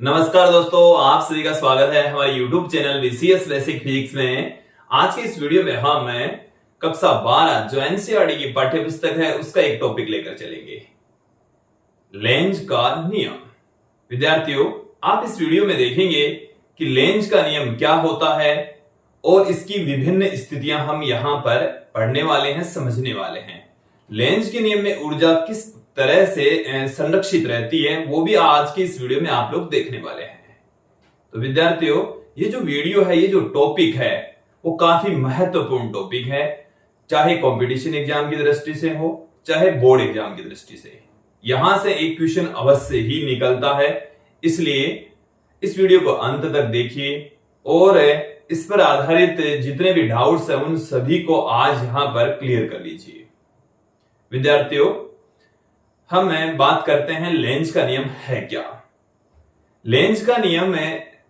नमस्कार दोस्तों, आप सभी का स्वागत है हमारे YouTube channel VCS basic physics में। आज के इस वीडियो में हम कक्षा 12 जो एनसीईआरटी की पाठ्य पुस्तक है उसका एक टॉपिक लेकर चलेंगे, लेंज का नियम। विद्यार्थियों, आप इस वीडियो में देखेंगे कि लेंज का नियम क्या होता है और इसकी विभिन्न स्थितियां हम यहां पर पढ़ने वाले हैं, समझने वाले हैं। लेंज के नियम में ऊर्जा किस तरह से संरक्षित रहती है वो भी आज की इस वीडियो में आप लोग देखने वाले हैं। तो विद्यार्थियों, ये जो वीडियो है, ये जो टॉपिक है वो काफी महत्वपूर्ण टॉपिक है, चाहे कंपटीशन एग्जाम की दृष्टि से हो चाहे बोर्ड एग्जाम की दृष्टि से। यहां से एक क्वेश्चन अवश्य ही निकलता है, इसलिए इस वीडियो को अंत तक देखिए और इस पर आधारित जितने भी डाउट्स हैं उन सभी को आज यहां पर क्लियर कर लीजिए। विद्यार्थियों, हम बात करते हैं लेंज का नियम है क्या। लेंज का नियम है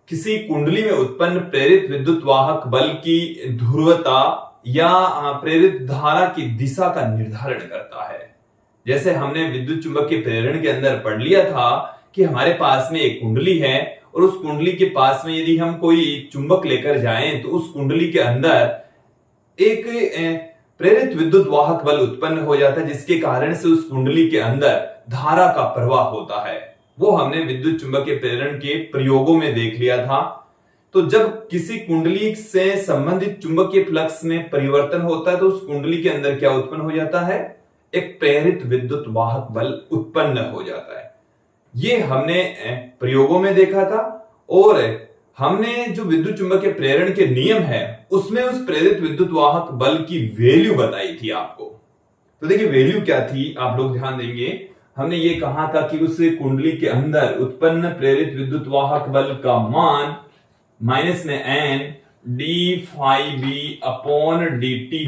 किसी कुंडली में उत्पन्न प्रेरित विद्युत वाहक बल की ध्रुवता या प्रेरित धारा की दिशा का निर्धारण करता है। जैसे हमने विद्युत चुंबकीय प्रेरण के अंदर पढ़ लिया था कि हमारे पास में एक कुंडली है और उस कुंडली के पास में यदि हम कोई चुंबक लेकर जाएं तो उस कुंडली के अंदर एक प्रेरित विद्युत वाहक बल उत्पन्न हो जाता है, जिसके कारण से उस कुंडली के अंदर धारा का प्रवाह होता है। वो हमने विद्युत चुंबकीय प्रेरण के प्रयोगों में देख लिया था। तो जब किसी कुंडली से संबंधित चुंबकीय फ्लक्स में परिवर्तन होता है तो उस कुंडली के अंदर क्या उत्पन्न हो जाता है? एक प्रेरित विद्युत वाहक बल उत्पन्न हो जाता है। ये हमने प्रयोगों में देखा था और हमने जो विद्युत चुंबकीय प्रेरण के नियम है उसमें उस प्रेरित विद्युत वाहक बल की वैल्यू बताई थी आपको। तो देखिए वैल्यू क्या थी, आप लोग ध्यान देंगे। हमने ये कहा था कि उस कुंडली के अंदर उत्पन्न प्रेरित विद्युत वाहक बल का मान माइनस में n d∅b/dt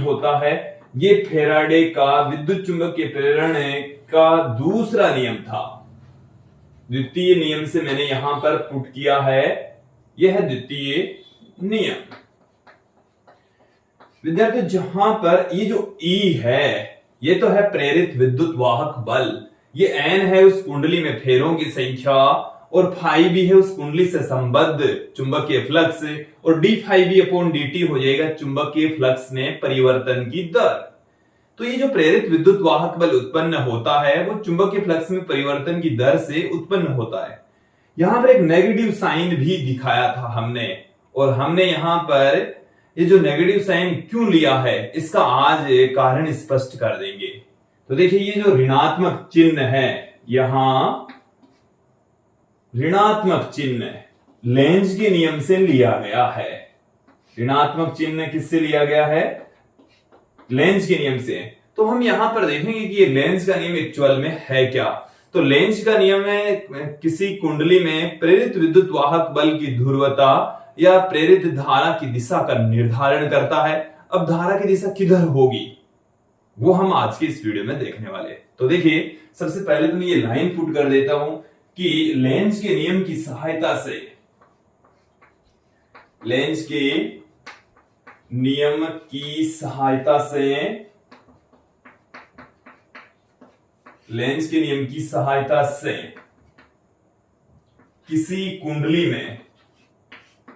होता है। ये फैराडे का विद्युत चुंबकीय प्रेरण का दूसरा नियम था। द्वितीय नियम से मैंने यहां पर पुट किया है, यह है द्वितीय नियम। विद्यार्थी, जहां पर ये जो E है ये तो है प्रेरित विद्युत वाहक बल, ये N है उस कुंडली में फेरों की संख्या और ∅b है उस कुंडली से संबद्ध चुंबकीय फ्लक्स और d∅b/dt हो जाएगा चुंबकीय फ्लक्स में परिवर्तन की दर। तो ये जो प्रेरित विद्युत वाहक बल उत्पन्न होता है वो चुंबकीय फ्लक्स में परिवर्तन की दर से उत्पन्न होता है। यहां पर एक नेगेटिव साइन भी दिखाया था हमने, और हमने यहां पर ये जो नेगेटिव साइन क्यों लिया है इसका आज कारण स्पष्ट कर देंगे। तो देखिए ये जो ऋणात्मक चिन्ह है, यहां ऋणात्मक चिन्ह लेंज के नियम से लिया गया है। ऋणात्मक चिन्ह किससे लिया गया है? लेंज के नियम से। तो हम यहां पर देखेंगे कि ये लेंज का नियम एक्चुअल में है क्या। तो लेंज का नियम है किसी कुंडली में प्रेरित विद्युत वाहक बल की ध्रुवता या प्रेरित धारा की दिशा का निर्धारण करता है। अब धारा की दिशा किधर होगी वो हम आज की इस वीडियो में देखने वाले। तो देखिए, सबसे पहले तो मैं ये लाइन पुट कर देता हूं कि लेंज के नियम की सहायता से, लेंज के नियम की सहायता से, लेंज के नियम की सहायता से किसी कुंडली में,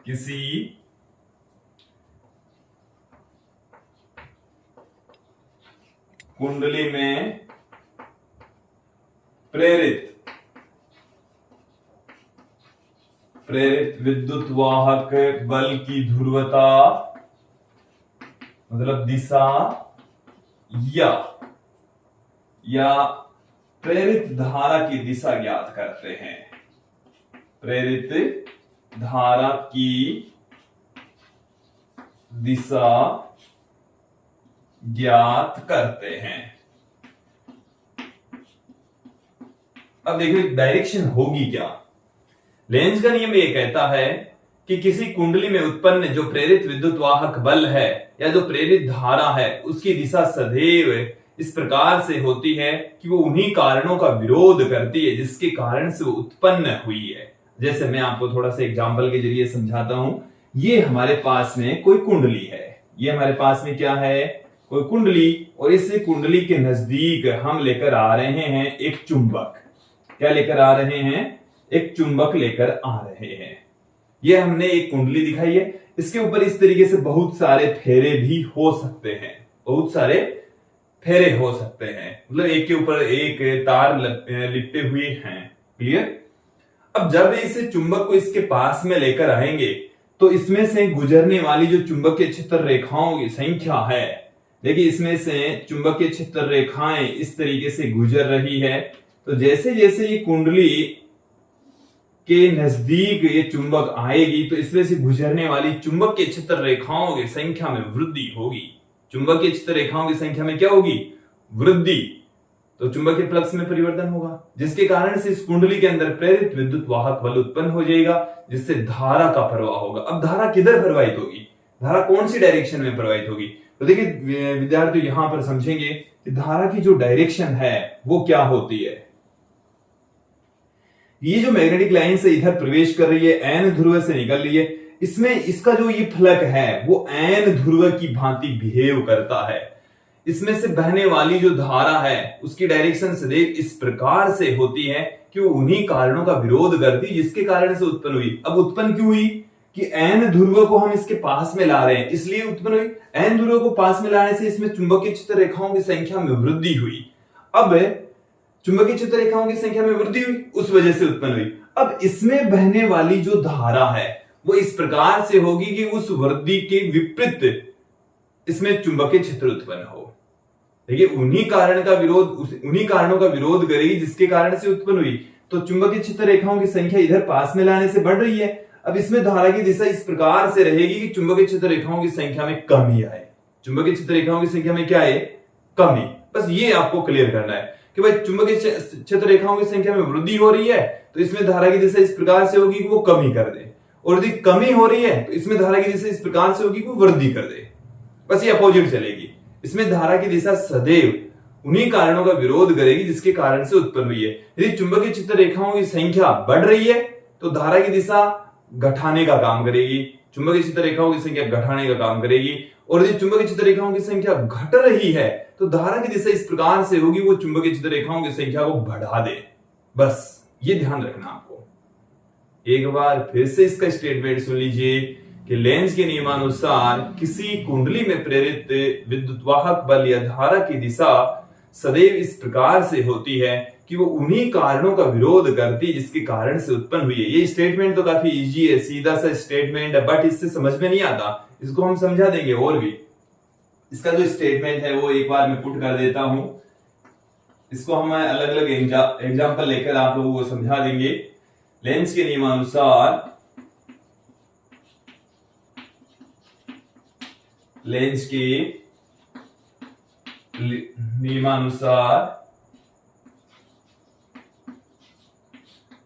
किसी कुंडली में प्रेरित विद्युत वाहक बल की ध्रुवता मतलब दिशा या प्रेरित धारा की दिशा ज्ञात करते हैं। प्रेरित धारा की दिशा ज्ञात करते हैं। अब देखिए डायरेक्शन होगी क्या। लेंज का नियम ये कहता है कि किसी कुंडली में उत्पन्न जो प्रेरित विद्युत वाहक बल है या जो प्रेरित धारा है उसकी दिशा सदैव इस प्रकार से होती है कि वो उन्हीं कारणों का विरोध करती है जिसके कारण से वो उत्पन्न हुई है। जैसे मैं आपको थोड़ा सा एग्जांपल के जरिए समझाता हूं। ये हमारे पास में कोई कुंडली है, ये हमारे पास में क्या है? कोई कुंडली, और इस कुंडली के नजदीक हम लेकर आ रहे हैं एक चुंबक। क्या लेकर आ रहे हैं? एक चुंबक लेकर आ रहे हैं। ये हमने एक कुंडली दिखाई है, इसके ऊपर इस तरीके से बहुत सारे फेरे भी हो सकते हैं, बहुत सारे फेरे हो सकते हैं, मतलब एक के ऊपर एक तार लिपटे हुए हैं। क्लियर। अब जब इस चुंबक को इसके पास में लेकर आएंगे तो इसमें से गुजरने वाली जो चुंबकीय क्षेत्र रेखाओं की संख्या है, देखिए इसमें से चुंबकीय क्षेत्र रेखाएं इस तरीके से गुजर रही है। तो जैसे जैसे ये कुंडली के नजदीक ये चुंबक आएगी तो इसमें से गुजरने वाली चुंबकीय क्षेत्र रेखाओं की संख्या में वृद्धि होगी। चुंबकीय क्षेत्र रेखाओं की संख्या में क्या होगी? वृद्धि। तो चुंबकीय फ्लक्स में परिवर्तन होगा, जिसके कारण से इस कुंडली के अंदर प्रेरित विद्युत वाहक बल उत्पन्न हो जाएगा, जिससे धारा का प्रवाह होगा। अब धारा किधर प्रवाहित होगी? धारा कौन सी डायरेक्शन में प्रवाहित होगी? तो देखिए विद्यार्थी यहां पर समझेंगे कि धारा की जो डायरेक्शन है वो क्या होती है। ये जो मैग्नेटिक लाइन से इधर प्रवेश कर रही है, एन ध्रुव से निकल रही है, इसमें इसका जो ये फलक है वो एन ध्रुव की भांति बिहेव करता है। इसमें से बहने वाली जो धारा है उसकी डायरेक्शन सदैव इस प्रकार से होती है कि वो उन्हीं कारणों का विरोध करती जिसके कारण से उत्पन्न हुई। अब उत्पन्न क्यों हुई? कि एन ध्रुव को हम इसके पास में ला रहे हैं, इसलिए उत्पन्न हुई। एन ध्रुव को पास में लाने से इसमें चुंबकीय क्षेत्र रेखाओं की संख्या में वृद्धि हुई। अब चुंबकीय क्षेत्र रेखाओं की संख्या में वृद्धि हुई, उस वजह से उत्पन्न हुई। अब इसमें बहने वाली जो धारा है वो इस प्रकार से होगी कि उस वृद्धि के विपरीत इसमें चुंबकीय क्षेत्र उत्पन्न हो। देखिए उन्हीं कारणों का विरोध करेगी जिसके कारण से उत्पन्न हुई। तो चुंबकीय क्षेत्र रेखाओं की संख्या इधर पास में लाने से बढ़ रही है। अब इसमें धारा की दिशा इस प्रकार से रहेगी कि चुंबकीय क्षेत्र रेखाओं की संख्या में कमी आए। चुंबकीय क्षेत्र रेखाओं की संख्या में क्या है? कमी। बस ये आपको क्लियर करना है कि भाई चुंबकीय क्षेत्र रेखाओं की संख्या में वृद्धि हो रही है तो इसमें धारा की दिशा इस प्रकार से होगी कि वो कमी कर दे, और यदि कमी हो रही है तो इसमें धारा की दिशा इस प्रकार से होगी कि वो वृद्धि कर दे। बस ये अपोजिट चलेगी। इसमें धारा की दिशा सदैव उन्हीं कारणों का विरोध करेगी जिसके कारण से उत्पन्न हुई है। यदि चुंबकीय क्षेत्र रेखाओं की संख्या बढ़ रही है तो धारा की दिशा घटाने का काम करेगी, चुंबकीय क्षेत्र रेखाओं की संख्या घटाने का काम करेगी। और यदि चुंबकीय क्षेत्र रेखाओं की संख्या घट रही है तो धारा की दिशा इस प्रकार से होगी वो चुंबकीय क्षेत्र रेखाओं की संख्या को बढ़ा दे। बस ये ध्यान रखना आपको। एक बार फिर से इसका स्टेटमेंट सुन लीजिए कि लेंज के नियमानुसार किसी कुंडली में प्रेरित विद्युतवाहक बल या धारा की दिशा सदैव इस प्रकार से होती है कि वो उन्हीं कारणों का विरोध करती है जिसके कारण से उत्पन्न हुई है। ये स्टेटमेंट तो काफी इजी है, सीधा सा स्टेटमेंट है, बट इससे समझ में नहीं आता, इसको हम समझा देंगे और भी। इसका जो स्टेटमेंट है वो एक बार मैं पुट कर देता हूं, इसको हम अलग अलग एग्जाम्पल लेकर आप लोगों को समझा देंगे। लेंज के नियमानुसार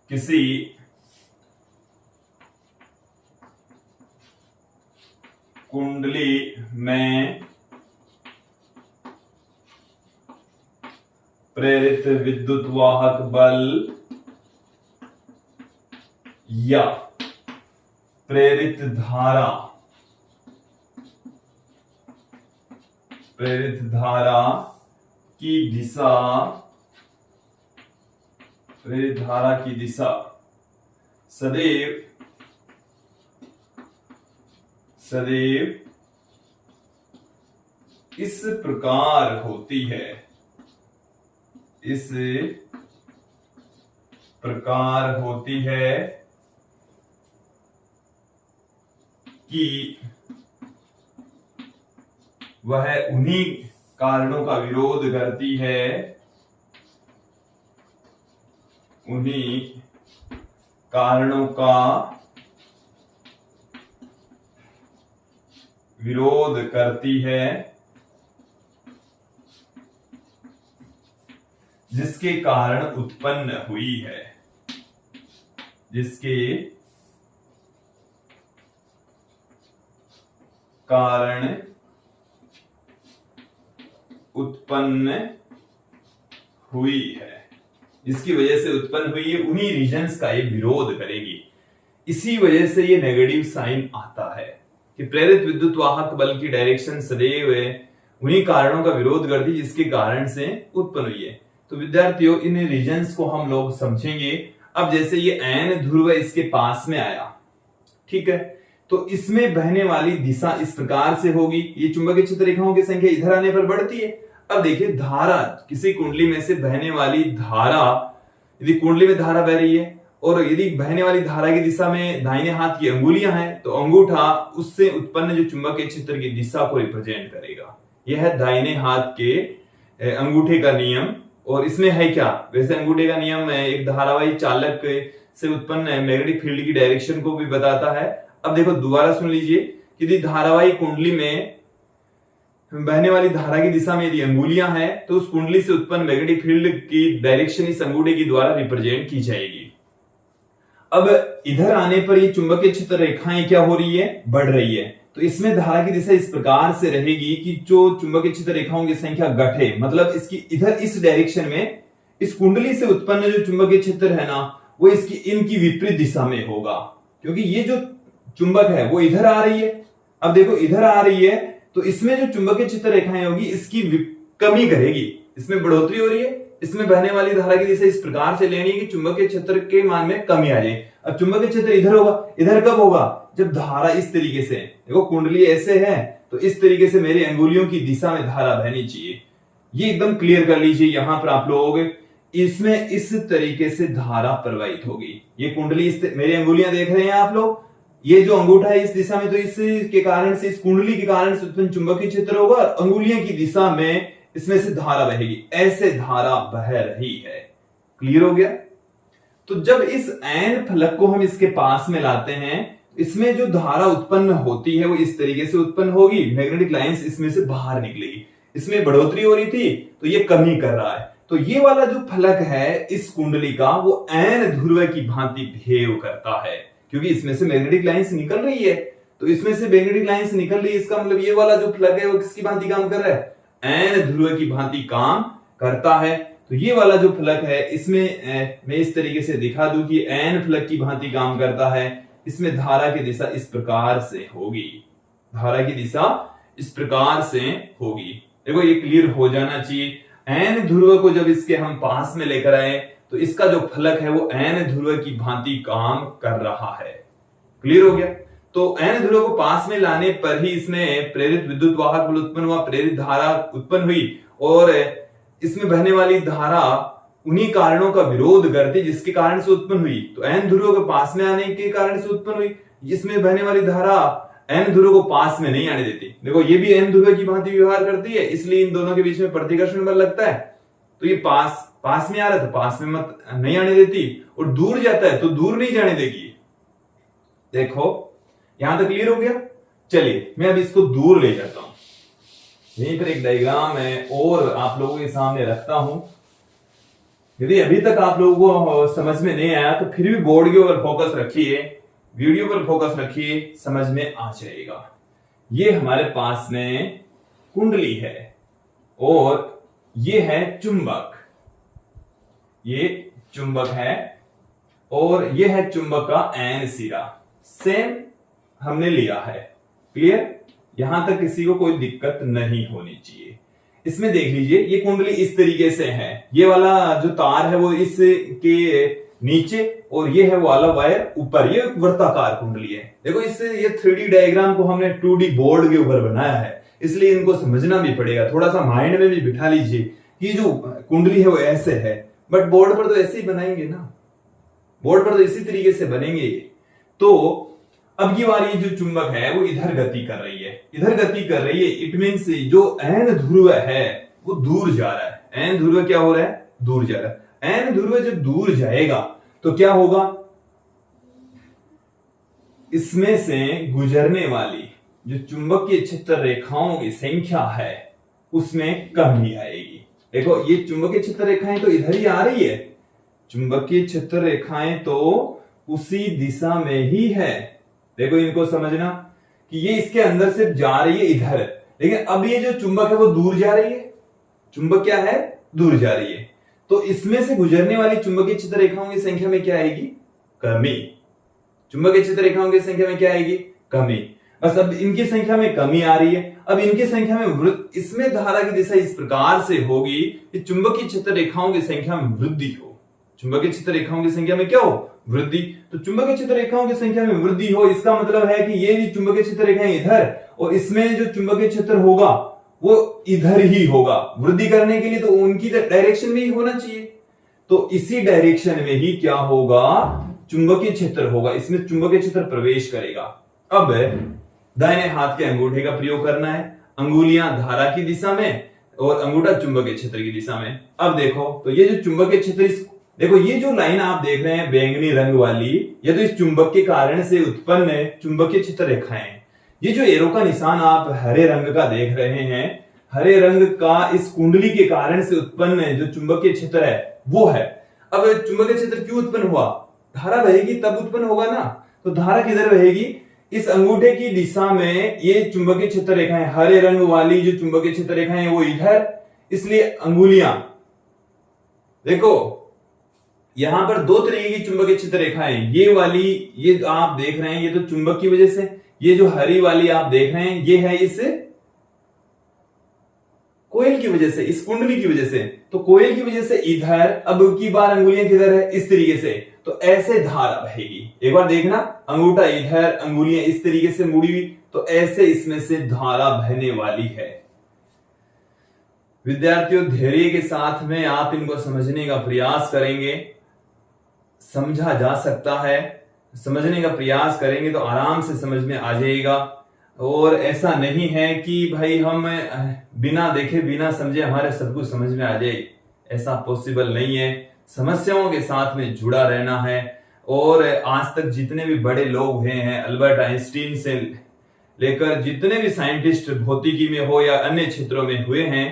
किसी कुंडली में प्रेरित विद्युत वाहक बल या प्रेरित धारा की दिशा सदैव इस प्रकार होती है, कि वह उन्हीं कारणों का विरोध करती है, जिसके कारण उत्पन्न हुई है, जिसकी वजह से उत्पन्न हुई है, उन्हीं रीजन्स का ये विरोध करेगी। इसी वजह से ये नेगेटिव साइन आता है कि प्रेरित विद्युत वाहक बल की डायरेक्शन सदैव उन्हीं कारणों का विरोध करती जिसके कारण से उत्पन्न हुई है। तो विद्यार्थियों इन रीजन्स को हम लोग समझेंगे। अब जैसे ये n ध्रुव इसके पास में आया, ठीक है, तो इसमें बहने वाली दिशा इस प्रकार से होगी। ये चुंबकीय क्षेत्र रेखाओं की संख्या इधर आने पर बढ़ती है। अब देखिए धारा, किसी कुंडली में से बहने वाली धारा, यदि कुंडली में धारा बह रही है और यदि बहने वाली धारा की दिशा में दाहिने हाथ की अंगुलियां हैं, तो अंगूठा उससे उत्पन्न जो चुंबकीय क्षेत्र की दिशा को रिप्रेजेंट करेगा। यह है दाहिने हाथ के अंगूठे का नियम। और इसमें है क्या, वैसे अंगूठे का नियम एक धारावाही चालक से उत्पन्न मैग्नेटिक फील्ड की डायरेक्शन को भी बताता है। अब देखो दोबारा सुन लीजिए, यदि धारावाही कुंडली में बहने वाली धारा की दिशा में यदि अंगुलियां हैं, तो उस कुंडली से उत्पन्न मैग्नेटिक फील्ड की डायरेक्शन इस अंगूठे के द्वारा रिप्रेजेंट की जाएगी। अब इधर आने पर ये चुंबकीय क्षेत्र रेखाएं क्या हो रही है, बढ़ रही है। तो इसमें धारा की दिशा इस प्रकार से रहेगी कि जो चुंबकीय क्षेत्र रेखाओं की संख्या घटे, मतलब इसकी इधर इस डायरेक्शन में इस कुंडली से उत्पन्न जो चुंबकीय क्षेत्र है ना, वो इसकी इनकी विपरीत दिशा में होगा, क्योंकि ये जो चुंबक है वो इधर आ रही है। अब देखो इधर आ रही है, तो इसमें जो चुंबकीय क्षेत्र रेखाएं होगी इसकी कमी करेगी, इसमें बढ़ोतरी हो रही है। इसमें बहने वाली धारा की दिशा इस प्रकार से लेनी है कि चुंबकीय क्षेत्र के मान में कमी आ जाए। अब चुंबकीय क्षेत्र इधर होगा, इधर कब होगा, जब धारा इस तरीके से, देखो कुंडली ऐसे है, तो इस तरीके से मेरी अंगुलियों की दिशा में धारा बहनी चाहिए। ये एकदम क्लियर कर लीजिए। यहां पर आप लोग इसमें इस तरीके से धारा प्रवाहित होगी। ये कुंडली मेरी अंगुलियां देख रहे हैं आप लोग, ये जो अंगूठा है इस दिशा में, तो इसके कारण से, इस कुंडली के कारण से उत्पन्न चुंबकीय क्षेत्र होगा। अंगुलियों की दिशा में इसमें से धारा बहेगी, ऐसे धारा बह रही है। क्लियर हो गया। तो जब इस एन फलक को हम इसके पास में लाते हैं, इसमें जो धारा उत्पन्न होती है वो इस तरीके से उत्पन्न होगी, मैग्नेटिक लाइंस इसमें से बाहर निकलेगी। इसमें बढ़ोतरी हो रही थी तो ये कमी कर रहा है। तो ये वाला जो फलक है इस कुंडली का, वो एन ध्रुव की भांति बिहेव करता है, क्योंकि इसमें से मैग्नेटिक लाइंस निकल रही है। तो इसमें से मैग्नेटिक लाइंस निकल रही है, इसका मतलब ये वाला जो फलक है वो किसकी भांति काम कर रहा है, एन ध्रुव की भांति काम करता है। तो ये वाला जो फलक है इसमें मैं इस तरीके से दिखा दूं कि एन फलक की भांति काम करता है। इसमें धारा की दिशा इस प्रकार से होगी, धारा की दिशा इस प्रकार से होगी। देखो ये क्लियर हो जाना चाहिए। एन ध्रुव को जब इसके हम पास में लेकर आए, तो इसका जो फलक है वो एन ध्रुव की भांति काम कर रहा है। क्लियर हो गया। तो एन ध्रुव को पास में लाने पर ही इसमें प्रेरित विद्युत वाहक बल उत्पन्न हुआ, प्रेरित धारा उत्पन्न हुई, और इसमें बहने वाली धारा उन्हीं कारणों का विरोध करती जिसके कारण से उत्पन्न हुई। तो एन ध्रुव के पास में आने के कारण से उत्पन्न हुई। इसमें बहने वाली धारा एन ध्रुव को पास में नहीं आने देती। देखो ये भी एन ध्रुव की भांति व्यवहार करती है, इसलिए इन दोनों के बीच में प्रतिकर्षण बल लगता है। तो ये पास में आ रहा है तो पास में मत नहीं आने देती, और दूर जाता है तो दूर नहीं जाने देगी। देखो यहां तक क्लियर हो गया। चलिए मैं अब इसको दूर ले जाता हूं। यहीं पर एक डायग्राम है और आप लोगों के सामने रखता हूं। यदि अभी तक आप लोगों को समझ में नहीं आया तो फिर भी बोर्ड के ऊपर फोकस रखिए, वीडियो पर फोकस रखिए, समझ में आ जाएगा। ये हमारे पास में कुंडली है और ये है चुंबक, ये चुंबक है और ये है चुंबक का एन सिरा। सेम हमने लिया है। क्लियर। यहां तक किसी को कोई दिक्कत नहीं होनी चाहिए। इसमें देख लीजिए ये कुंडली इस तरीके से है, ये वाला जो तार है वो इसके नीचे और ये है वाला वायर ऊपर। ये वृत्ताकार कुंडली है। देखो इससे ये 3D डायग्राम को हमने 2D बोर्ड के ऊपर बनाया है, इसलिए इनको समझना भी पड़ेगा। थोड़ा सा माइंड में भी बिठा लीजिए कि जो कुंडली है वो ऐसे है, बट बोर्ड पर तो ऐसे ही बनाएंगे ना, बोर्ड पर तो इसी तरीके से बनेंगे। तो अब ये वाली जो चुंबक है वो इधर गति कर रही है, इधर गति कर रही है। इट मीन्स जो एन ध्रुव है वो दूर जा रहा है। एन ध्रुव क्या हो रहा है, दूर जा रहा है। एन ध्रुव जब दूर जाएगा तो क्या होगा, इसमें से गुजरने वाली जो चुंबकीय क्षेत्र रेखाओं की संख्या है उसमें कमी आएगी। देखो ये चुंबकीय क्षेत्र रेखाएं तो इधर ही आ रही है, चुंबकीय क्षेत्र रेखाएं तो उसी दिशा में ही है। देखो इनको समझना कि ये इसके अंदर से जा रही है इधर, लेकिन अब ये जो चुंबक है वो दूर जा रही है। चुंबक क्या है, दूर जा रही है। तो इसमें से गुजरने वाली चुंबकीय क्षेत्र रेखाओं की संख्या में क्या आएगी, कमी। चुंबकीय क्षेत्र रेखाओं की संख्या में क्या आएगी, कमी। बस अब इनकी संख्या में कमी आ रही है। अब इनकी संख्या में वृद्धि, इसमें धारा की दिशा इस प्रकार से होगी कि चुंबकीय क्षेत्र रेखाओं की संख्या में वृद्धि हो। चुंबकीय क्षेत्र रेखाओं की संख्या में क्या हो, वृद्धि। तो चुंबकीय क्षेत्र रेखाओं की संख्या में वृद्धि हो, इसका मतलब है कि ये जो चुंबकीय क्षेत्र रेखाएं इधर और इसमें जो चुंबकीय क्षेत्र होगा वो इधर ही होगा। वृद्धि करने के लिए तो उनकी डायरेक्शन में ही होना चाहिए, तो इसी डायरेक्शन में ही क्या होगा, चुंबकीय क्षेत्र होगा, इसमें चुंबकीय क्षेत्र प्रवेश करेगा। अब दाहिने हाथ के अंगूठे का प्रयोग करना है, अंगुलियां धारा की दिशा में और अंगूठा चुंबकीय क्षेत्र की दिशा में। अब देखो तो ये जो चुंबकीय क्षेत्र, देखो ये जो लाइन आप देख रहे हैं बैंगनी रंग वाली, ये तो इस चुंबक के कारण से उत्पन्न चुंबकीय क्षेत्र रेखाएं। ये जो एरो का निशान आप हरे रंग का देख रहे हैं, हरे रंग का इस कुंडली के कारण से उत्पन्न जो चुंबकीय क्षेत्र है वो है। अब चुंबकीय क्षेत्र क्यों उत्पन्न हुआ, धारा बहेगी तब उत्पन्न होगा ना। तो धारा किधर बहेगी, इस अंगूठे की दिशा में ये चुंबकीय क्षेत्र रेखाएं, हरे रंग वाली जो चुंबकीय क्षेत्र रेखाएं वो इधर, इसलिए अंगुलियां देखो यहां पर दो तरीके की चुंबकीय क्षेत्र रेखाएं, ये वाली ये आप देख रहे हैं ये तो चुंबक की वजह से, ये जो हरी वाली आप देख रहे हैं ये है इस कोयल की वजह से, इस कुंडली की वजह से। तो कोयल की वजह से इधर, अब की बार अंगुलियां किधर है, इस तरीके से, तो ऐसे धारा बहेगी। एक बार देखना, अंगूठा इधर, अंगुलियां इस तरीके से मुड़ी हुई, तो ऐसे इसमें से धारा बहने वाली है। विद्यार्थियों धैर्य के साथ में आप इनको समझने का प्रयास करेंगे, समझा जा सकता है, समझने का प्रयास करेंगे तो आराम से समझ में आ जाएगा। और ऐसा नहीं है कि भाई हम बिना देखे बिना समझे हमारे सब कुछ समझ में आ जाए, ऐसा पॉसिबल नहीं है। समस्याओं के साथ में जुड़ा रहना है। और आज तक जितने भी बड़े लोग हुए हैं, अल्बर्ट आइंस्टीन से लेकर जितने भी साइंटिस्ट भौतिकी में हो या अन्य क्षेत्रों में हुए हैं,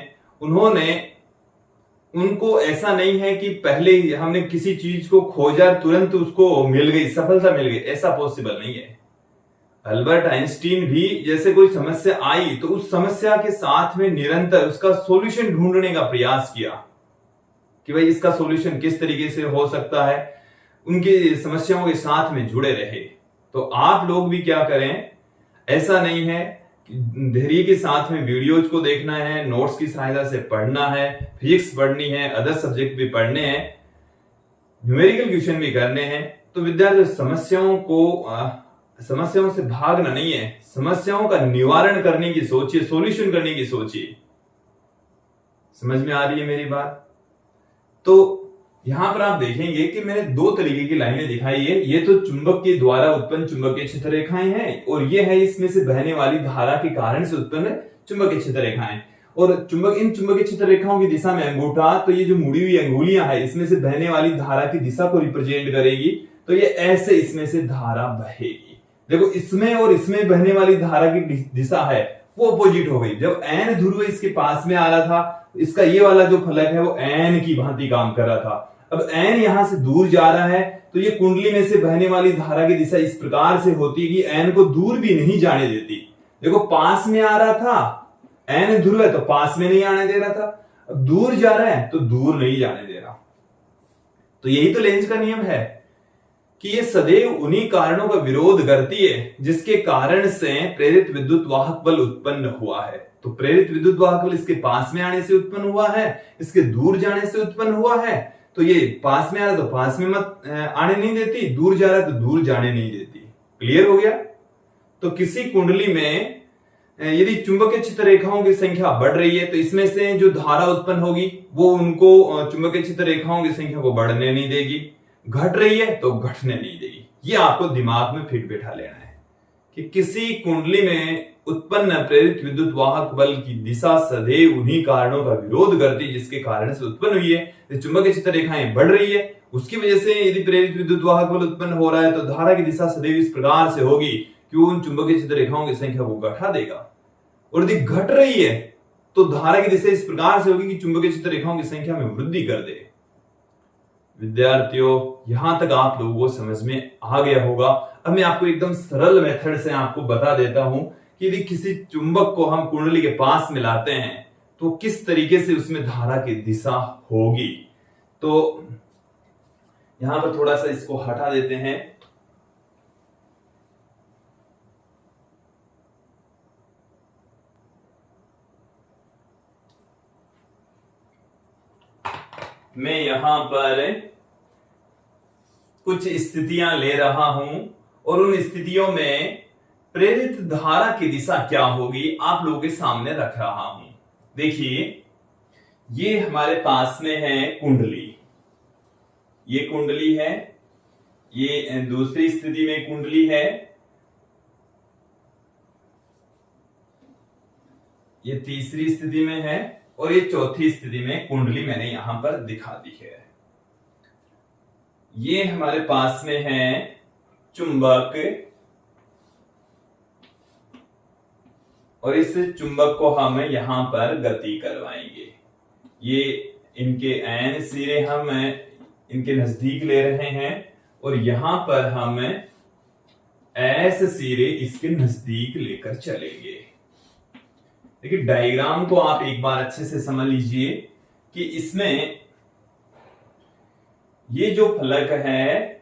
उनको ऐसा नहीं है कि पहले हमने किसी चीज को खोजा तुरंत उसको मिल गई, सफलता मिल गई, ऐसा पॉसिबल नहीं है। अल्बर्ट आइंस्टीन भी जैसे कोई समस्या आई तो उस समस्या के साथ में निरंतर उसका सॉल्यूशन ढूंढने का प्रयास किया कि भाई इसका सॉल्यूशन किस तरीके से हो सकता है, उनकी समस्याओं के साथ में जुड़े रहे। तो आप लोग भी क्या करें, ऐसा नहीं है धैर्य के साथ में वीडियोज को देखना है, नोट्स की सहायता से पढ़ना है, फिजिक्स पढ़नी है, अदर सब्जेक्ट भी पढ़ने हैं, न्यूमेरिकल क्वेश्चन भी करने हैं। तो विद्यार्थी समस्याओं से भागना नहीं है, समस्याओं का निवारण करने की सोचिए, सॉल्यूशन करने की सोचिए। समझ में आ रही है मेरी बात? तो यहां पर आप देखेंगे कि मैंने दो तरीके की लाइनें दिखाई है। ये तो चुंबक के द्वारा उत्पन्न चुंबकीय क्षेत्र रेखाएं हैं और ये है इसमें से बहने वाली धारा के कारण से उत्पन्न चुंबकीय क्षेत्र रेखाएं। और इन चुंबकीय क्षेत्र रेखाओं की दिशा में अंगूठा, तो ये जो मुड़ी हुई अंगुलियां है इसमें से बहने वाली धारा की दिशा को रिप्रेजेंट करेगी। तो ये ऐसे इसमें से धारा बहेगी। देखो इसमें और इसमें बहने वाली धारा की दिशा है वो अपोजिट हो गई। जब एन ध्रुव इसके पास में आ रहा था, इसका ये वाला जो फलक है वो एन की भांति काम कर रहा था। अब एन यहां से दूर जा रहा है तो ये कुंडली में से बहने वाली धारा की दिशा इस प्रकार से होती है कि एन को दूर भी नहीं जाने देती। देखो पास में आ रहा था, एन ध्रुव है तो पास में नहीं आने दे रहा था, अब दूर जा रहा है तो दूर नहीं जाने दे रहा। तो यही तो लेंज का नियम है कि ये सदैव उन्हीं कारणों का विरोध करती है जिसके कारण से प्रेरित विद्युत वाहक बल उत्पन्न हुआ है। तो प्रेरित विद्युत वाहक बल इसके पास में आने से उत्पन्न हुआ है, इसके दूर जाने से उत्पन्न हुआ है। तो ये पास में आ रहा तो पास में मत आने नहीं देती, दूर जा रहा है तो दूर जाने नहीं देती। क्लियर हो गया? तो किसी कुंडली में यदि चुंबकीय क्षेत्र रेखाओं की संख्या बढ़ रही है तो इसमें से जो धारा उत्पन्न होगी वो उनको चुंबकीय क्षेत्र रेखाओं की संख्या को बढ़ने नहीं देगी, घट रही है तो घटने नहीं देगी। ये आपको दिमाग में फिट बैठा लेना है कि किसी कुंडली में उत्पन्न प्रेरित विद्युत वाहक बल की दिशा सदैव उन्हीं कारणों का विरोध करती है जिसके कारण से उत्पन्न हुई है। चुंबकीय क्षेत्र रेखाएं बढ़ रही है, उसकी वजह से यदि प्रेरित विद्युत वाहक बल उत्पन्न हो रहा है तो धारा की दिशा सदैव इस प्रकार से होगी कि उन चुंबकीय क्षेत्र रेखाओं की संख्या को घटा देगा। और यदि घट रही है तो धारा की दिशा इस प्रकार से होगी कि चुंबकीय क्षेत्र रेखाओं की संख्या में वृद्धि कर दे। विद्यार्थियों यहां तक आप लोगों को समझ में आ गया होगा। अब मैं आपको एकदम सरल मेथड से आपको बता देता हूं कि यदि किसी चुंबक को हम कुंडली के पास में लाते हैं तो किस तरीके से उसमें धारा की दिशा होगी। तो यहां पर थोड़ा सा इसको हटा देते हैं। मैं यहां पर कुछ स्थितियां ले रहा हूं और उन स्थितियों में प्रेरित धारा की दिशा क्या होगी आप लोगों के सामने रख रहा हूं। देखिए, ये हमारे पास में है कुंडली, ये कुंडली है, ये दूसरी स्थिति में कुंडली है, ये तीसरी स्थिति में है और ये चौथी स्थिति में कुंडली मैंने यहां पर दिखा दी है। ये हमारे पास में है चुंबक और इस चुंबक को हम यहां पर गति करवाएंगे। ये इनके एन सिरे हम इनके नजदीक ले रहे हैं और यहां पर हम एस सिरे इसके नजदीक लेकर चलेंगे। देखिए, डायग्राम को आप एक बार अच्छे से समझ लीजिए कि इसमें ये जो फलक है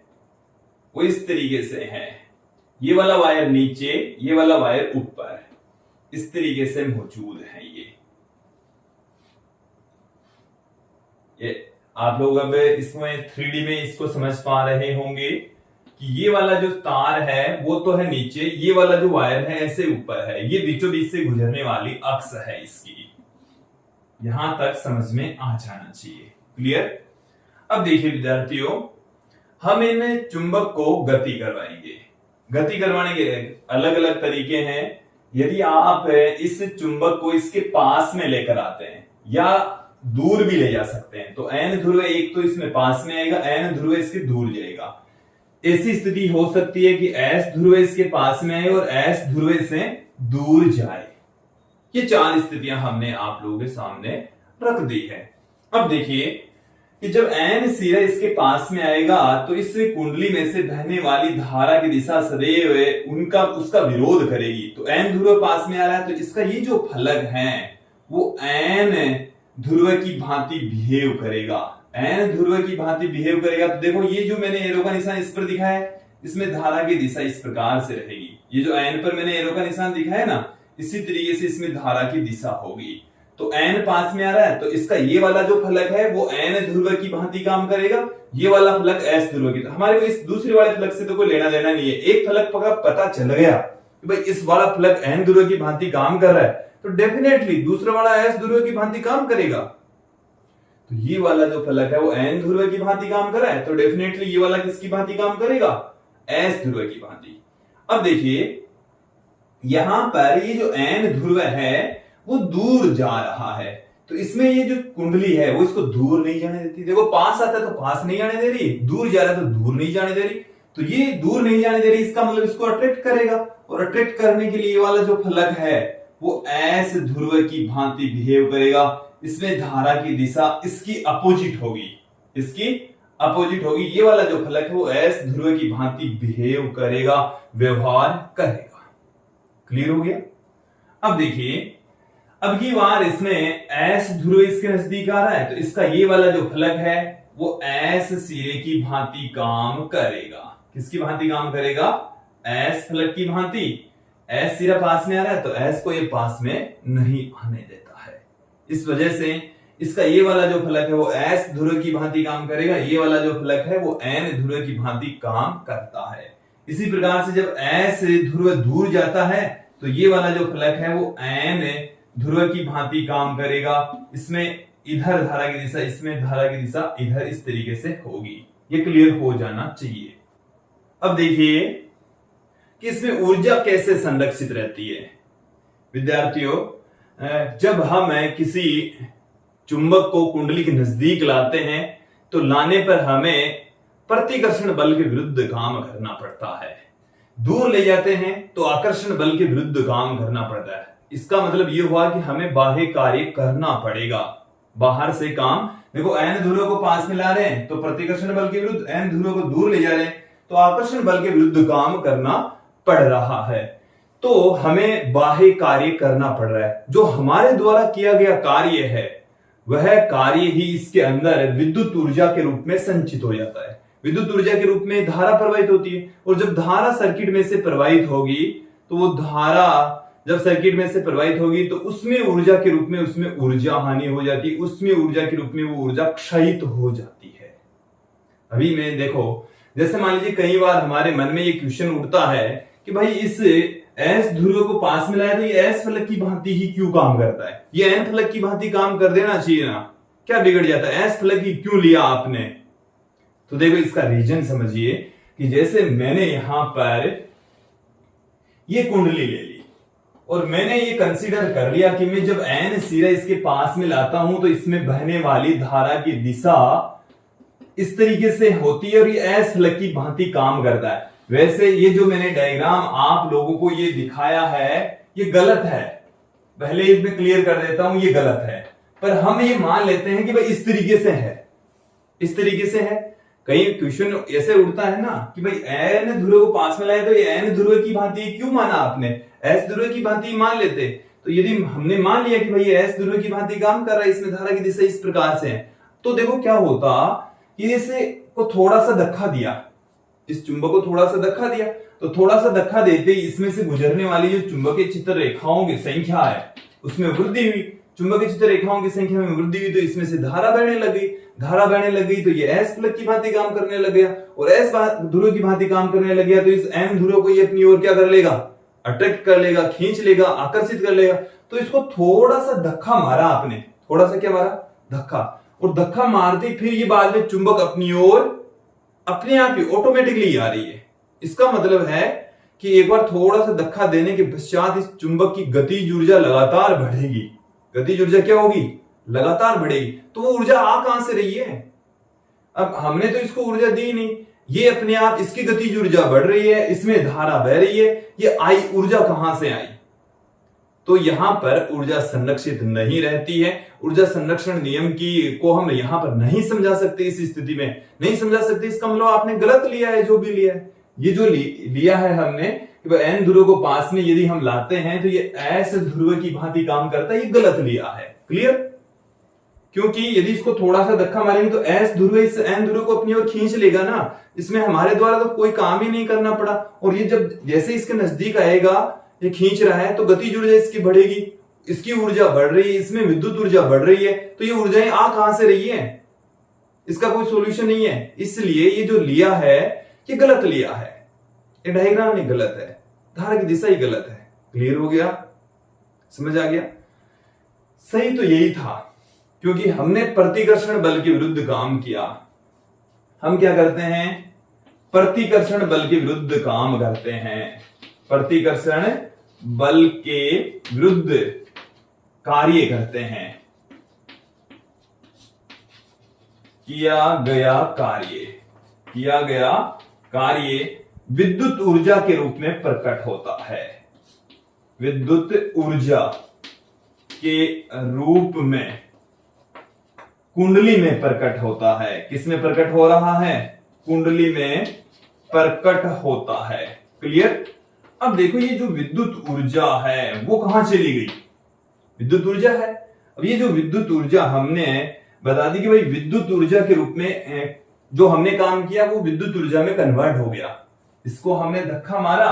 वो इस तरीके से है, ये वाला वायर नीचे, ये वाला वायर ऊपर, इस तरीके से मौजूद है। ये आप लोग अब इसमें 3D में इसको समझ पा रहे होंगे कि ये वाला जो तार है वो तो है नीचे, ये वाला जो वायर है ऐसे ऊपर है, ये बीचों बीच से गुजरने वाली अक्ष है इसकी। यहां तक समझ में आ जाना चाहिए। क्लियर? अब देखिए विद्यार्थियों, हम इन चुंबक को गति करवाएंगे। गति करवाने के अलग अलग तरीके हैं। यदि आप इस चुंबक को इसके पास में लेकर आते हैं या दूर भी ले जा सकते हैं, तो एन ध्रुव एक तो इसमें पास में आएगा, एन ध्रुव इसके दूर जाएगा। ऐसी स्थिति हो सकती है कि एस ध्रुव इसके पास में आए और एस ध्रुव से दूर जाए। ये 4 स्थितियां हमने आप लोगों के सामने रख दी है। अब देखिए कि जब एन सिरा इसके पास में आएगा तो इस कुंडली में से बहने वाली धारा की दिशा सदैव उसका विरोध करेगी। तो एन ध्रुव पास में आ रहा है तो इसका ये जो फलक है वो एन ध्रुव की भांति बिहेव करेगा। एन ध्रुव की भांति बिहेव करेगा तो देखो, ये जो मैंने एरो का निशान इस पर दिखा है, इसमें धारा की दिशा इस प्रकार से रहेगी। ये जो एन पर मैंने एरो का निशान दिखा है ना, इसी तरीके से इसमें धारा की दिशा होगी। तो एन पास में आ रहा है तो इसका ये वाला जो फलक है वो एन ध्रुव की भांति काम करेगा, ये वाला फलक एस ध्रुव की। तो हमारे को इस दूसरे वाले फलक से तो कोई लेना देना नहीं है। एक फलक का पता चल गया कि भाई इस वाला फलक एन ध्रुव की भांति काम कर रहा है तो डेफिनेटली दूसरा वाला एस ध्रुव की भांति काम करेगा। तो ये वाला जो फलक है वो एन ध्रुव की भांति काम कर रहा है तो डेफिनेटली ये वाला किसकी भांति काम करेगा? एस ध्रुव की भांति। अब देखिए, यहां पर ये जो एन ध्रुव है वो दूर जा रहा है तो इसमें ये जो कुंडली है वो इसको दूर नहीं जाने देती। देखो, पास आता है तो पास नहीं जाने दे रही, दूर जा रहा है तो दूर नहीं जाने दे रही। तो ये दूर नहीं जाने दे रही, इसका मतलब इसको अट्रैक्ट करेगा और अट्रैक्ट करने के लिए ये वाला जो फलक है वो एस ध्रुव की भांति बिहेव करेगा। इसमें धारा की दिशा इसकी अपोजिट होगी, इसकी अपोजिट होगी। ये वाला जो फलक है वो एस ध्रुव की भांति बिहेव करेगा, व्यवहार करेगा। क्लियर हो गया? अब देखिए, अब की बार इसमें एस ध्रुव इसके नजदीक आ रहा है तो इसका ये वाला जो फलक है वो एस सिरे की भांति काम करेगा। किसकी भांति काम करेगा? एस फलक की भांति। एस सिरा पास में आ रहा है तो एस को ये पास में नहीं आने देता है। इस वजह से इसका ये वाला जो फलक है वो एस ध्रुव की भांति काम करेगा, ये वाला जो फलक है वो एन ध्रुव की भांति काम करता है। इसी प्रकार से जब एस ध्रुव दूर जाता है तो ये वाला जो फलक है वो एन ध्रुव की भांति काम करेगा। इसमें इधर धारा की दिशा, इसमें धारा की दिशा इधर इस तरीके से होगी। ये क्लियर हो जाना चाहिए। अब देखिए कि इसमें ऊर्जा कैसे संरक्षित रहती है। विद्यार्थियों, जब हम किसी चुंबक को कुंडली के नजदीक लाते हैं तो लाने पर हमें प्रतिकर्षण बल के विरुद्ध काम करना पड़ता है। दूर ले जाते हैं तो आकर्षण बल के विरुद्ध काम करना पड़ता है। इसका मतलब यह हुआ कि हमें बाह्य कार्य करना पड़ेगा, बाहर से काम। देखो, एन ध्रुव को पास में ला रहे हैं तो प्रतिकर्षण बल के विरुद्ध, एन ध्रुव को दूर ले जा रहे हैं तो आकर्षण बल के विरुद्ध काम करना पड़ रहा है। तो हमें बाह्य कार्य करना पड़ रहा है। जो हमारे द्वारा किया गया कार्य है वह कार्य ही इसके अंदर विद्युत ऊर्जा के रूप में संचित हो जाता है। विद्युत ऊर्जा के रूप में धारा प्रवाहित होती है और जब धारा सर्किट में से प्रवाहित होगी तो वो धारा जब सर्किट में से प्रवाहित होगी तो उसमें ऊर्जा के रूप में उसमें ऊर्जा हानि हो जाती है, उसमें ऊर्जा के रूप में वो ऊर्जा क्षयित हो जाती है। अभी मैं देखो, जैसे मान लीजिए कई बार हमारे मन में ये क्वेश्चन उठता है कि भाई इस एस ध्रुव को पास में लाया तो ये एस फलक की भांति ही क्यों काम करता है, ये एन फलक की भांति काम कर देना चाहिए ना, क्या बिगड़ जाता है, एस फलक ही क्यों लिया आपने। तो देखो इसका रीजन समझिए कि जैसे मैंने यहां पर ये कुंडली ले ली और मैंने ये कंसीडर कर लिया कि मैं जब एन सिरा इसके पास में लाता हूं तो इसमें बहने वाली धारा की दिशा इस तरीके से होती है और ये एस फलक की भांति काम करता है। वैसे ये जो मैंने डायग्राम आप लोगों को ये दिखाया है ये गलत है, पहले ही मैं क्लियर कर देता हूं ये गलत है, पर हम ये मान लेते हैं कि भाई इस तरीके से है, इस तरीके से है। कई क्वेश्चन ऐसे उठता है ना कि भाई एन ध्रुव को पास में लाए तो ये एन ध्रुव की भांति क्यों माना आपने, एस ध्रुव की भांति मान लेते। तो यदि हमने मान लिया कि भाई एस ध्रुव की भांति काम कर रहा है, इसमें धारा की दिशा इस प्रकार से है, तो देखो क्या होता कि इसे को थोड़ा सा धक्का दिया, इस चुंबक को थोड़ा सा धक्का दिया, तो थोड़ा सा धक्का देते ही इसमें से गुजरने वाली जो चुंबकीय चित्र रेखाओं की संख्या है उसमें वृद्धि हुई, चुंबकीय चित्र रेखाओं की संख्या में वृद्धि हुई तो इसमें से धारा बहने लग गई, धारा बहने लग गई तो ये एस फलक की भांति काम करने लग गया और एस ध्रुव की भांति काम करने लग गया तो इस एन ध्रुव को ये अपनी ओर क्या कर लेगा, अट्रैक्ट कर लेगा, खींच लेगा, आकर्षित कर लेगा। तो इसको थोड़ा सा धक्का मारा आपने, थोड़ा सा क्या मारा, धक्का, और धक्का मारते फिर ये बाद में चुंबक अपनी ओर अपने आप ही ऑटोमेटिकली आ रही है। इसका मतलब है कि एक बार थोड़ा सा धक्का देने के पश्चात इस चुंबक की गतिज ऊर्जा लगातार बढ़ेगी, गतिज ऊर्जा क्या होगी, लगातार बढ़ेगी। तो वो ऊर्जा आ कहां से रही है, अब हमने तो इसको ऊर्जा दी नहीं, ये अपने आप इसकी गतिज ऊर्जा बढ़ रही है, इसमें धारा बह रही है, ये आई ऊर्जा कहां से आई। तो यहां पर ऊर्जा संरक्षित नहीं रहती है, ऊर्जा संरक्षण नियम की को हम यहां पर नहीं समझा सकते, इस स्थिति में नहीं समझा सकते। इसका मतलब आपने गलत लिया है, जो भी लिया है, ये जो लिया है हमने कि एन ध्रुव को पास में यदि हम लाते हैं तो ये एस ध्रुव की भांति काम करता है, ये गलत लिया है। क्लियर, क्योंकि यदि इसको थोड़ा सा धक्का मारेंगे तो एस ध्रुव इस एन ध्रुव को अपनी ओर खींच लेगा ना, इसमें हमारे द्वारा तो कोई काम ही नहीं करना पड़ा। और ये जब जैसे इसके नजदीक आएगा, ये खींच रहा है तो गतिज ऊर्जा इसकी बढ़ेगी, इसकी ऊर्जा बढ़ रही है, इसमें विद्युत ऊर्जा बढ़ रही है, तो ये ऊर्जाएं आ कहां से रही है, इसका कोई सॉल्यूशन नहीं है। इसलिए ये जो लिया है ये गलत लिया है, ये डायग्राम ही गलत है, धारा की दिशा ही गलत है। क्लियर हो गया, समझ आ गया। सही तो यही था, क्योंकि हमने प्रतिकर्षण बल के विरुद्ध काम किया। हम क्या करते हैं, प्रतिकर्षण बल के विरुद्ध काम करते हैं, प्रतिकर्षण बल के विरुद्ध कार्य करते हैं। किया गया कार्य विद्युत ऊर्जा के रूप में प्रकट होता है, विद्युत ऊर्जा के रूप में कुंडली में प्रकट होता है। किसमें प्रकट हो रहा है, कुंडली में प्रकट होता है। क्लियर। अब देखो ये जो विद्युत ऊर्जा है वो कहां चली गई, विद्युत ऊर्जा है। अब ये जो विद्युत ऊर्जा हमने बता दी कि भाई विद्युत ऊर्जा के रूप में जो हमने काम किया वो विद्युत ऊर्जा में कन्वर्ट हो गया। इसको हमने धक्का मारा,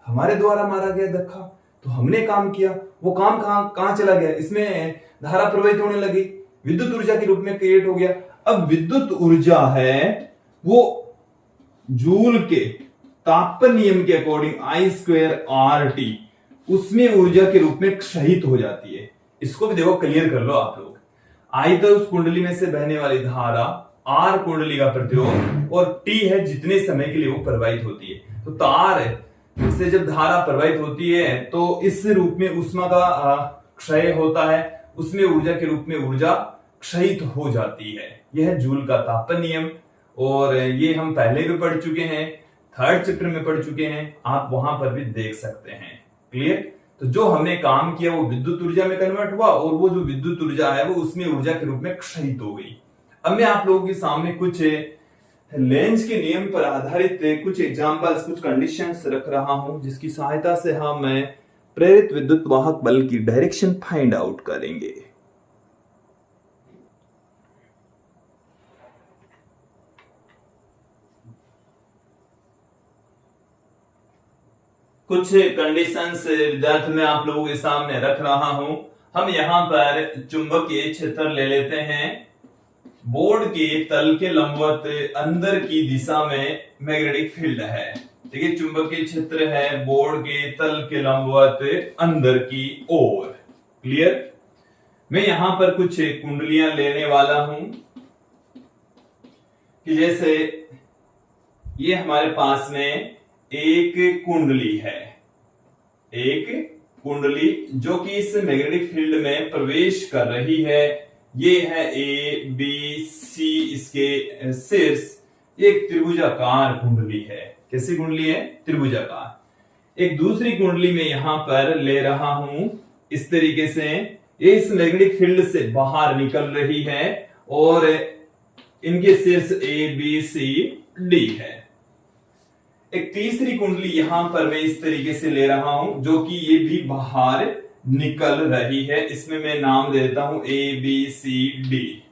हमारे द्वारा मारा गया धक्का, तो हमने काम किया, वो काम कहां चला गया, इसमें धारा प्रवाहित होने लगी, विद्युत ऊर्जा के रूप में क्रिएट हो गया। अब विद्युत ऊर्जा है वो जूल के तापन नियम के अकॉर्डिंग I²RT उसमें ऊर्जा के रूप में क्षयित हो जाती है। इसको भी देखो, क्लियर कर लो आप लोग। I तो उस कुंडली में से बहने वाली धारा, R कुंडली का प्रतिरोध और T है जितने समय के लिए वो प्रवाहित होती है। तो तार से जब धारा प्रवाहित होती है तो इस रूप में ऊष्मा का क्षय होता है, उसमें ऊर्जा के रूप में ऊर्जा क्षयित हो जाती है। यह है जूल का तापन नियम, और ये हम पहले भी पढ़ चुके हैं, 3rd चैप्टर में पढ़ चुके हैं, आप वहां पर भी देख सकते हैं। क्लियर। तो जो हमने काम किया वो विद्युत ऊर्जा में कन्वर्ट हुआ, और वो जो विद्युत ऊर्जा है वो उसमें ऊर्जा के रूप में क्षयित हो गई। अब मैं आप लोगों के सामने कुछ लेंज के नियम पर आधारित कुछ एग्जांपल्स, कुछ कंडीशंस रख रहा हूं, जिसकी सहायता से हम प्रेरित विद्युत वाहक बल की डायरेक्शन फाइंड आउट करेंगे। कुछ कंडीशंस विद्यार्थी में आप लोगों के सामने रख रहा हूं। हम यहां पर चुंबकीय क्षेत्र ले लेते हैं बोर्ड के तल के लंबवत अंदर की दिशा में मैग्नेटिक फील्ड है। ठीक है, चुंबकीय क्षेत्र है बोर्ड के तल के लंबवत अंदर की ओर। क्लियर। मैं यहां पर कुछ कुंडलियां लेने वाला हूं कि जैसे ये हमारे पास में एक कुंडली है, एक कुंडली जो कि इस मैग्नेटिक फील्ड में प्रवेश कर रही है। ये है ए बी सी, इसके शीर्ष एक त्रिभुजाकार कुंडली है। कैसी कुंडली है? त्रिभुजाकार। एक दूसरी कुंडली में यहां पर ले रहा हूं इस तरीके से, ये इस मैग्नेटिक फील्ड से बाहर निकल रही है और इनके शीर्ष ए बी सी डी है। एक तीसरी कुंडली यहां पर मैं इस तरीके से ले रहा हूं जो कि ये भी बाहर निकल रही है। इसमें मैं नाम देता हूं ए बी सी डी।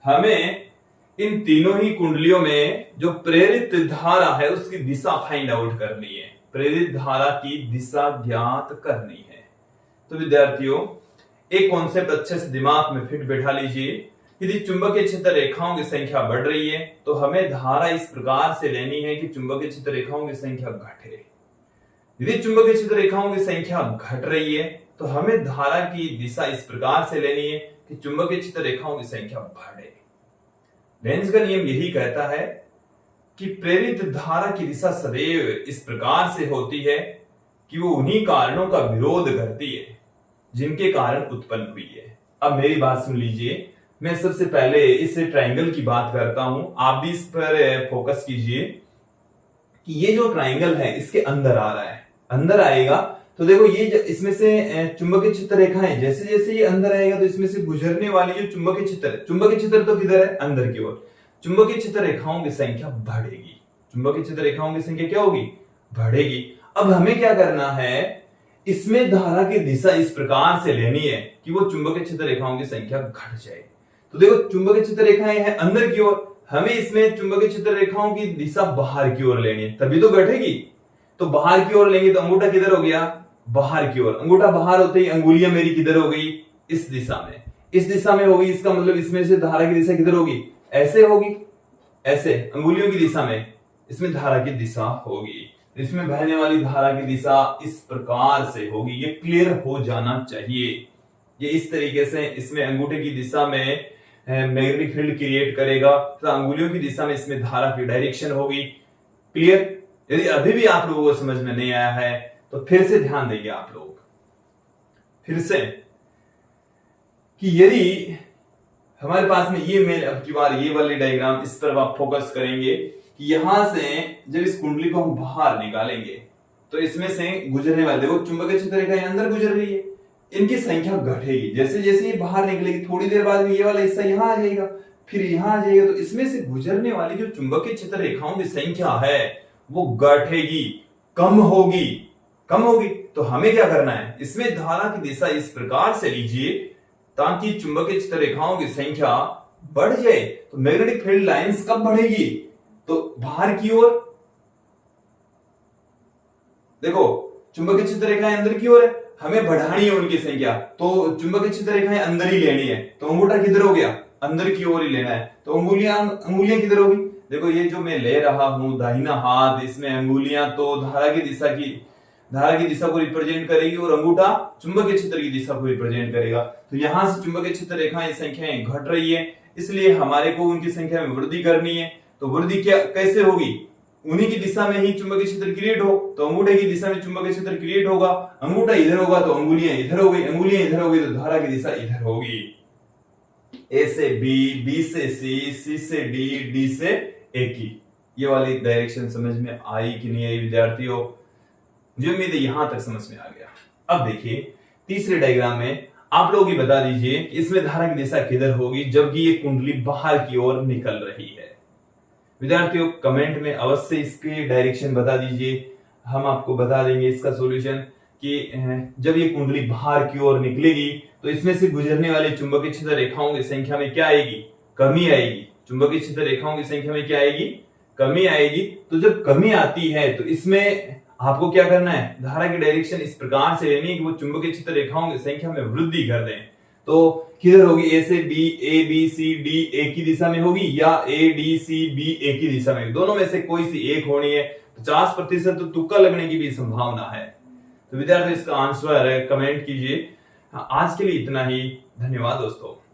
हमें इन तीनों ही कुंडलियों में जो प्रेरित धारा है उसकी दिशा फाइंड आउट करनी है, प्रेरित धारा की दिशा ज्ञात करनी है। तो विद्यार्थियों, एक कॉन्सेप्ट अच्छे से दिमाग में फिट बैठा लीजिए। यदि चुंबकीय क्षेत्र रेखाओं की संख्या बढ़ रही है तो हमें धारा इस प्रकार से लेनी है कि चुंबकीय क्षेत्र रेखाओं की संख्या घटे। यदि चुंबकीय क्षेत्र रेखाओं की संख्या घट रही है तो हमें धारा की दिशा इस प्रकार से लेनी है कि चुंबकीय क्षेत्र रेखाओं की संख्या बढ़े। लेंज का नियम यही कहता है कि प्रेरित धारा की दिशा सदैव इस प्रकार से होती है कि वो उन्हीं कारणों का विरोध करती है जिनके कारण उत्पन्न हुई है। अब मेरी बात सुन लीजिए। मैं सबसे पहले इस ट्रायंगल की बात करता हूं, आप भी इस पर फोकस कीजिए कि ये जो ट्रायंगल है इसके अंदर आ रहा है। अंदर आएगा तो देखो ये इसमें से चुंबकीय क्षेत्र रेखाएं जैसे जैसे ये अंदर आएगा तो इसमें से गुजरने वाली जो चुंबकीय क्षेत्र है, चुंबकीय क्षेत्र तो किधर है? अंदर की ओर। चुंबकीय क्षेत्र रेखाओं की संख्या बढ़ेगी। चुंबकीय क्षेत्र रेखाओं की संख्या क्या होगी? बढ़ेगी। अब हमें क्या करना है? इसमें धारा की दिशा इस प्रकार से लेनी है कि वो चुंबकीय क्षेत्र रेखाओं की संख्या घट जाए। तो देखो चुंबकीय क्षेत्र रेखाएं हैं अंदर की ओर, हमें इसमें चुंबकीय क्षेत्र रेखाओं की दिशा बाहर की ओर लेनी है, तभी तो घटेगी। तो बाहर की ओर लेंगे तो अंगूठा किधर हो गया? बाहर की ओर। अंगूठा बाहर होते ही अंगुलियां मेरी किधर हो गई? इस दिशा में। इस दिशा में होगी, इसका मतलब इसमें से धारा की दिशा किधर होगी? ऐसे होगी, ऐसे अंगुलियों की दिशा में इसमें धारा की दिशा होगी। इसमें बहने वाली धारा की दिशा इस प्रकार से होगी। ये क्लियर हो जाना चाहिए। ये इस तरीके से इसमें अंगूठे की दिशा में मैग्नेटिक फील्ड क्रिएट करेगा, तो अंगुलियों की दिशा में इसमें धारा की डायरेक्शन होगी। क्लियर? यदि अभी भी आप लोगों को समझ में नहीं आया है तो फिर से ध्यान देंगे आप लोग, फिर से, कि यदि हमारे पास में ये मैं अब की बार ये वाली डायग्राम इस पर आप फोकस करेंगे कि यहां से जब इस कुंडली को हम बाहर निकालेंगे तो इसमें से गुजरने वाले, देखो चुंबकीय क्षेत्र रेखा अंदर गुजर रही है, इनकी संख्या घटेगी। जैसे जैसे ये बाहर निकलेगी थोड़ी देर बाद में ये वाला हिस्सा यहां आ जाएगा, फिर यहां आ जाएगा, तो इसमें से गुजरने वाली जो चुंबकीय क्षेत्र रेखाओं की संख्या है वो घटेगी, कम होगी, कम होगी। तो हमें क्या करना है? इसमें धारा की दिशा इस प्रकार से लीजिए ताकि चुंबकीय क्षेत्र रेखाओं की संख्या बढ़ जाए। तो मैग्नेटिक फील्ड लाइंस कब बढ़ेगी? तो बाहर की ओर। देखो चुंबकीय क्षेत्र रेखाएं अंदर की ओर है, हमें बढ़ानी है उनकी संख्या, तो चुंबकीय क्षेत्र रेखाएं अंदर ही लेनी है। तो अंगूठा किधर हो गया? अंदर की ओर ही लेना है। तो अंगुलियां किधर होगी? देखो ये जो मैं ले रहा हूं दाहिना हाथ, इसमें अंगुलियां तो धारा की दिशा को रिप्रेजेंट करेगी और अंगूठा चुंबकीय क्षेत्र की दिशा को रिप्रेजेंट करेगा। तो यहां से चुंबकीय क्षेत्र रेखाएं संख्याएं घट रही है, इसलिए हमारे को उनकी संख्या में वृद्धि करनी है। तो वृद्धि क्या कैसे होगी? उन्हीं की दिशा में ही चुंबकीय क्षेत्र क्रिएट हो, तो अंगूठे की दिशा में चुंबकीय क्षेत्र क्रिएट होगा। अंगूठा इधर होगा तो अंगुलियां इधर हो गई, अंगुलियां इधर हो गई तो धारा की दिशा इधर होगी। ए से बी, बी से सी, सी से डी, डी से ए की। ये वाली डायरेक्शन समझ में आई कि नहीं आई विद्यार्थियों? मुझे उम्मीद है यहां तक समझ में आ गया। अब देखिए तीसरे डायग्राम में आप लोग ही बता दीजिए इसमें धारा की दिशा किधर होगी जबकि ये कुंडली बाहर की ओर निकल रही है। विद्यार्थियों कमेंट में अवश्य इसके डायरेक्शन बता दीजिए, हम आपको बता देंगे इसका सॉल्यूशन कि जब ये कुंडली बाहर की ओर निकलेगी तो इसमें से गुजरने वाले चुंबकीय क्षेत्र रेखाओं की संख्या में क्या आएगी? कमी आएगी। चुंबकीय क्षेत्र रेखाओं की संख्या में क्या आएगी? कमी आएगी। तो जब कमी आती है तो इसमें आपको क्या करना है? धारा की डायरेक्शन इस प्रकार से लेनी है कि वो चुंबकीय क्षेत्र रेखाओं की संख्या में वृद्धि कर दें। तो किधर होगी? ए से B, A B C D एक ही दिशा में होगी या ए डी सी बी एक ही दिशा में? दोनों में से कोई सी एक होनी है। 50% तो तुक्का लगने की भी संभावना है। तो विद्यार्थी इसका आंसर कमेंट कीजिए। आज के लिए इतना ही। धन्यवाद दोस्तों।